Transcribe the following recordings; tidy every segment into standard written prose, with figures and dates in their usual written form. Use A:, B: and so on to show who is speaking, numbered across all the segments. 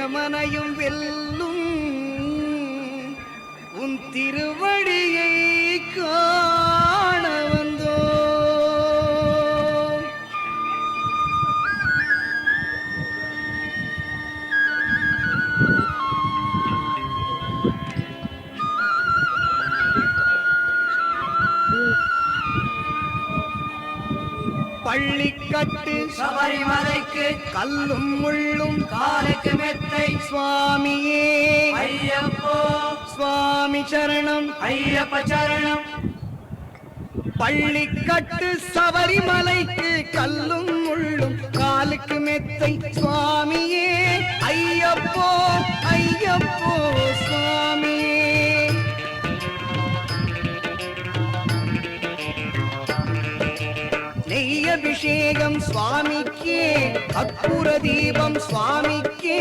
A: யமனையும் வெல்லும் உன் திருவடியை காண வந்தோ. பள்ளிக்கட்டு
B: சபரிமலைக்கு
A: கல்லும் முள்ளும்
B: காலுக்கு மெத்தை
A: சுவாமியே
B: ஐயப்போ
A: சுவாமி சரணம்
B: ஐயப்ப சரணம்.
A: பள்ளிக்கட்டு சபரிமலைக்கு கல்லும் முள்ளும் காலுக்கு மெத்தை சுவாமியே ஐயப்போ ஐயப்போ சுவாமியே. நெய்யபிஷேகம் சுவாமிக்கே கற்பூர தீபம் சுவாமிக்கே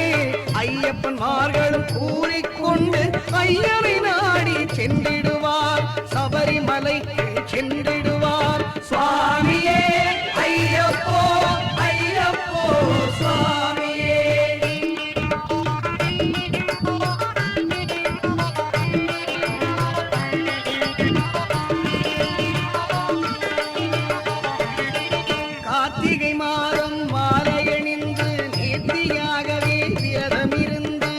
A: ஐயப்பன்மார்களும் கூறிக்கொண்டு ஐயனை நாடி சென்றிடுவார் சபரிமலைக்கு சென்றிடுவார் சுவாமியே ஐயப்போ ஐயப்போ சுவாமியே. கார்த்திகை மாதம் மாலையணிந்து நேர்த்தியாகவே விரதமிருந்து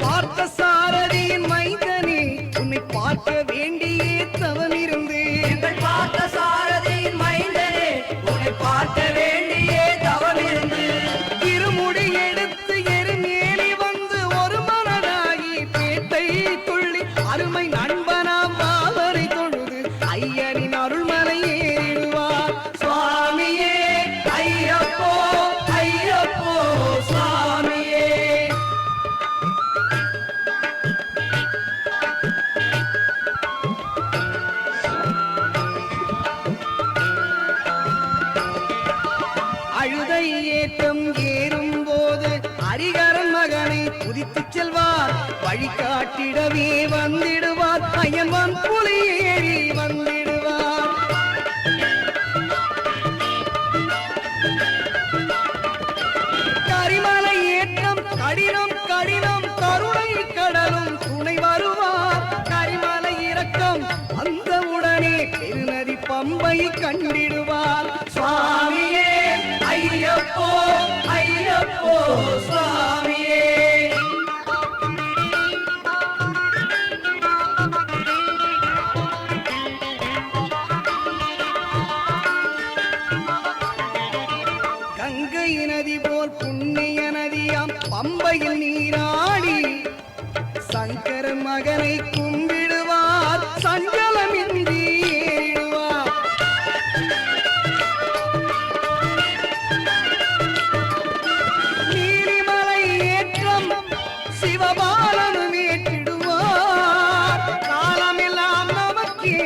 A: பார்த்த சாரதியின் மைந்தனே உன்னை பார்க்க வேண்டியே தவமிருந்து.
B: எங்கள் பார்த்த சாரதியின் மைந்தனே உன்னை பார்க்க வேண்டியே தவமிருந்து.
A: இருமுடி எடுத்து எருமேலி வந்து ஒரு மனதாகி பேட்டை துள்ளி அருமை நண்பனாம் பாவரை தொழுது ஐயனின் அருள்மலை ஏறிடுவார்
B: சுவாமியே ஐயப்போ ஐயப்போ சுவாமியே.
A: அழுதை ஏற்றம் ஏறும் போது ஹரிகரன் மகனை துதித்துச் செல்வார் வழிகாட்டிடவே வந்திடுவார் ஐயன் புலி ஏறி வந்திடுவார். கரிமலை ஏற்றம் கடினம் கடினம் கருணை கடலும் துணை வருவார். கரிமலை இறக்கம் அந்த உடனே பெருநதி பம்பை கண்டிடுவார்
B: சுவாமியே ஐயப்போ ஐயப்போ சுவாமியே.
A: கங்கை நதி போல் புண்ணிய நதியாம் பம்பையில் நீராடி சங்கரன் மகனை கும்பிடுவார் சஞ்சலமின்றி ஏறிடுவார். நீலிமலை ஏற்றம் சிவபாலனும் ஏற்றிடுவார். காலமெல்லாம் நமக்கே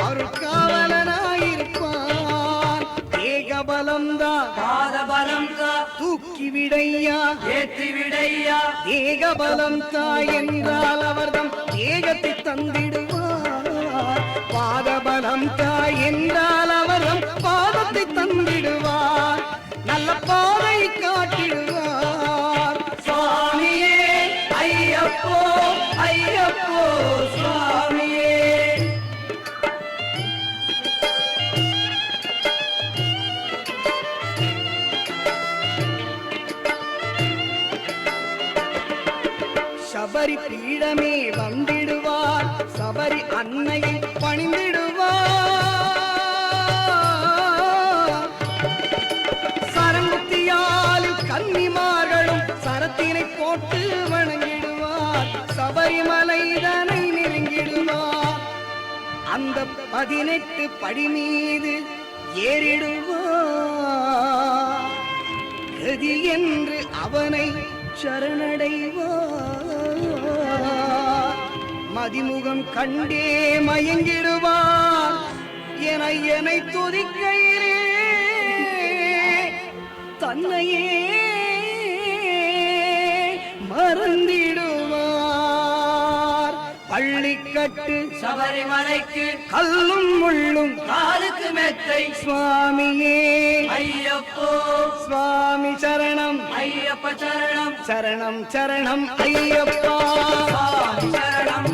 A: அருட்காவலனாயிருப்பான். ஏகபலம்தான்
B: பாதபலம் தா
A: தூக்கி விடையா
B: ஏற்றி விடையா.
A: ஏகபலம் தாய் என்றால் அவர்தம் ஏகத்தை தந்திடுவார். பாதபலம் தாய் என்றால் அவர்தம் பாதத்தை தந்திடுவார். நல்ல பாதை காட்டிடுவார்.
B: சுவாமியே ஐயப்போ ஐயப்போ சுவாமியே.
A: சபரி பீடமே வந்திடுவார். சபரி அன்னையை பணிந்திடுவார். சரங்குத்தியாலும் கன்னிமார்களும் சரத்தினை போட்டு வணங்கிடுவார். சபரிமலைதனை நெருங்கிடுவார். அந்த 18 படி மீது ஏறிடுவார். கதி என்று அவனை சரணடைவார். மதிமுகம் கண்டே மயங்கிடுவார். என்னை துதிக்கையிலே தன்னையே மறந்திடுவார். பள்ளிக்க கட்டு
B: சபரிமலைக்கு
A: கல்லும் முள்ளும்
B: காலுக்கு மெத்தை
A: சுவாமியே
B: ஐயப்போ
A: சுவாமி சரணம்
B: ஐயப்ப சரணம்
A: சரணம் சரணம் ஐயப்பா
B: சுவாமி சரணம்